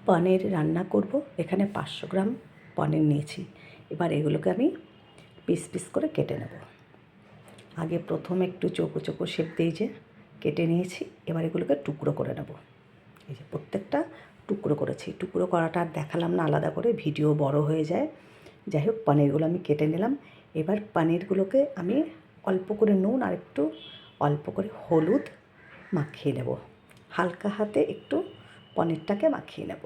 পনির রান্না করব। এখানে 500 গ্রাম পনির নিয়েছি। এবার এগুলোকে আমি পিস পিস করে কেটে নেব। আগে প্রথমে একটু চৌকো চৌকো শেপ দিয়ে যে কেটে নিয়েছি। এবার এগুলোকে টুকরো করে নেব। এই যে প্রত্যেকটা টুকরো করেছি। টুকরো করাটা আর দেখালাম না আলাদা করে, ভিডিও বড় হয়ে যায়। যাই হোক, পনিরগুলো আমি কেটে নিলাম। এবার পনিরগুলোকে আমি অল্প করে নুন আর একটু অল্প করে হলুদ মাখিয়ে নেব। হালকা হাতে একটু পনিরটাকে মাখিয়ে নেব।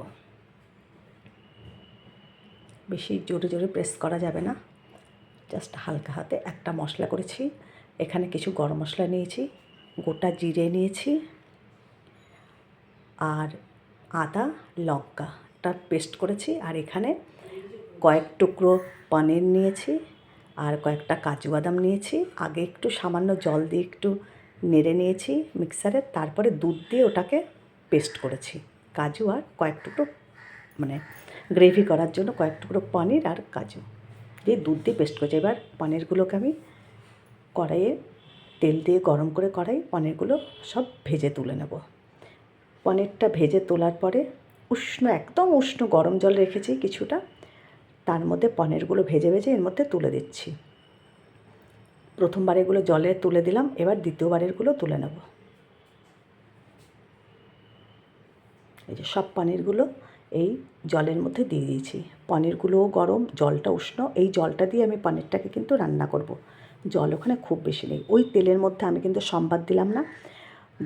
বেশি জোরে জোরে প্রেস করা যাবে না, জাস্ট হালকা হাতে। একটা মশলা করেছি, এখানে কিছু গরম মশলা নিয়েছি, গোটা জিরে নিয়েছি, আর আদা লঙ্কাটা পেস্ট করেছি। আর এখানে কয়েক টুকরো পনির নিয়েছি আর কয়েকটা কাজু বাদাম নিয়েছি। আগে একটু সামান্য জল দিয়ে একটু নেড়ে নিয়েছি মিক্সারে, তারপরে দুধ দিয়ে ওটাকে পেস্ট করেছি। কাজু আর কয়েক টুকরো মানে গ্রেভি করার জন্য কয়েক টুকরো পনির আর কাজু দিয়ে দুধ দিয়ে পেস্ট করেছি। এবার পনিরগুলোকে আমি কড়াইয়ে তেল দিয়ে গরম করে পনিরগুলো সব ভেজে তুলে নেব। পনিরটা ভেজে তোলার পরে একদম উষ্ণ গরম জল রেখেছি কিছুটা, তার মধ্যে পনিরগুলো ভেজে ভেজে এর মধ্যে তুলে দিচ্ছি। প্রথমবার এগুলো জলে তুলে দিলাম, এবার দ্বিতীয়বারেরগুলো তুলে নেব। এই যে সব পনিরগুলো এই জলের মধ্যে দিয়ে দিয়েছি। পনিরগুলোও গরম, জলটা উষ্ণ। এই জলটা দিয়ে আমি পনিরটাকে কিন্তু রান্না করব। জল ওখানে খুব বেশি নেই। ওই তেলের মধ্যে আমি কিন্তু সম্বাদ দিলাম না,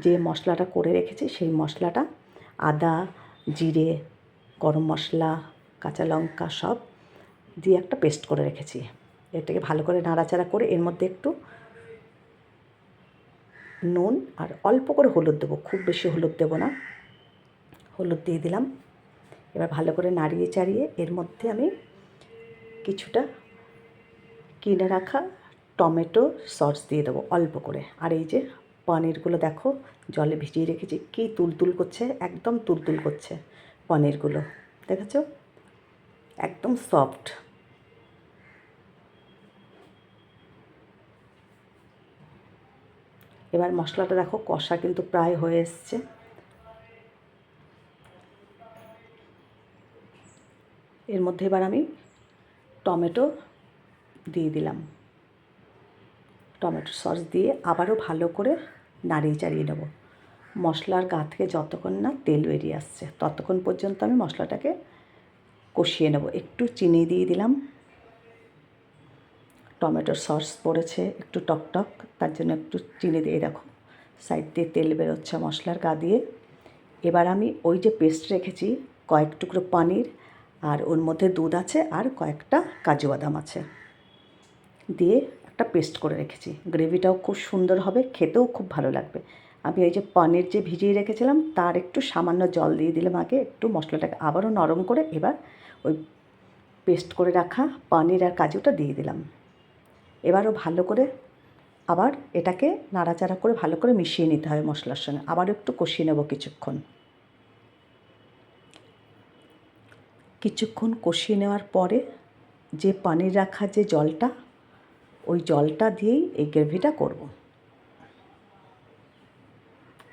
যে মশলাটা করে রেখেছি সেই মশলাটা আদা জিরে গরম মশলা কাঁচা লঙ্কা সব দিয়ে একটা পেস্ট করে রেখেছি। এটাকে ভালো করে নাড়াচাড়া করে এর মধ্যে একটু নুন আর অল্প করে হলুদ দেবো, খুব বেশি হলুদ দেবো না, হলুদ দিয়ে দিলাম। এবার ভালো করে নাড়িয়ে চাড়িয়ে এর মধ্যে আমি কিছুটা কিনে রাখা টমেটো সস দিয়ে দেবো অল্প করে। আর এই যে পনিরগুলো দেখো জলে ভিজিয়ে রেখেছি, কী তুলতুল করছে, একদম তুলতুল করছে পনিরগুলো, দেখেছ একদম সফট। এবার মশলাটা দেখো কষা কিন্তু প্রায় হয়ে এসছে। এর মধ্যে এবার আমি টমেটো দিয়ে দিলাম। টমেটো সস দিয়ে আবারও ভালো করে নাড়িয়ে চাড়িয়ে নেব। মশলার গা থেকে যতক্ষণ না তেল বেরিয়ে আসছে ততক্ষণ পর্যন্ত আমি মশলাটাকে কষিয়ে নেব। একটু চিনি দিয়ে দিলাম, টমেটোর সস পড়েছে একটু টকটক, তার জন্য একটু চিনি দিয়ে দেখো সাইড দিয়ে তেল বেরোচ্ছে মশলার গা দিয়ে। এবার আমি ওই যে পেস্ট রেখেছি কয়েক টুকরো পনির আর ওর মধ্যে দুধ আছে আর কয়েকটা কাজু বাদাম আছে দিয়ে একটা পেস্ট করে রেখেছি। গ্রেভিটাও খুব সুন্দর হবে, খেতেও খুব ভালো লাগবে। আমি ওই যে পনির যে ভিজিয়ে রেখেছিলাম তার একটু সামান্য জল দিয়ে দিলাম আগে, একটু মশলাটাকে আবারও নরম করে এবার ওই পেস্ট করে রাখা পনির আর কাজুটা দিয়ে দিলাম। এবারও ভালো করে আবার এটাকে নাড়াচাড়া করে ভালো করে মিশিয়ে নিতে হবে মশলার সঙ্গে। আবারও একটু কষিয়ে নেব কিছুক্ষণ কষিয়ে নেওয়ার পরে যে পনির রাখা যে জলটা, ওই জলটা দিয়েই এই গ্রেভিটা করব।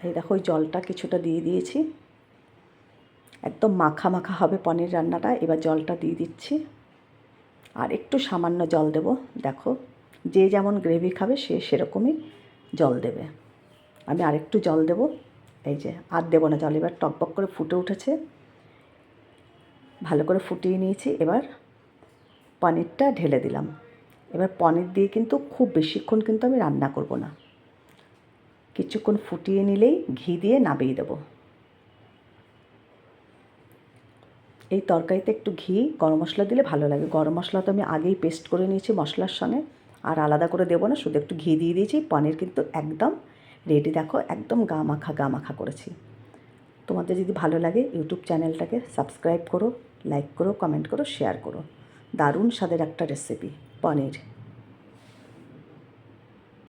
এই দেখো ওই জলটা কিছুটা দিয়ে দিয়েছি, একদম মাখা মাখা হবে পনির রান্নাটা। এবার জলটা দিয়ে দিচ্ছি আর একটু সামান্য জল দেব। দেখো যে যেমন গ্রেভি খাবে সে সেরকমই জল দেবে। আমি আরেকটু জল দেব, এই যে আর দেবো না জল। এবার টকবক করে ফুটে উঠেছে, ভালো করে ফুটিয়ে নিয়েছি। এবার পনিরটা ঢেলে দিলাম। এবার পনির দিয়ে কিন্তু খুব বেশিক্ষণ কিন্তু আমি রান্না করব না, কিছুক্ষণ ফুটিয়ে নিলেই ঘি দিয়ে নামিয়ে দেবো। এই তরকারিতে একটু ঘি গরম মশলা দিলে ভালো লাগে। গরম মশলা তো আমি আগেই পেস্ট করে নিয়েছি মশলার সঙ্গে, আর আলাদা করে দেবো না, শুধু একটু ঘি দিয়ে দিয়েছি। পনির কিন্তু একদম রেডি, দেখো একদম গা মাখা করেছি। তোমাদের যদি ভালো লাগে ইউটিউব চ্যানেলটাকে সাবস্ক্রাইব করো, লাইক করো, কমেন্ট করো, শেয়ার করো। দারুণ স্বাদের একটা রেসিপি পনির।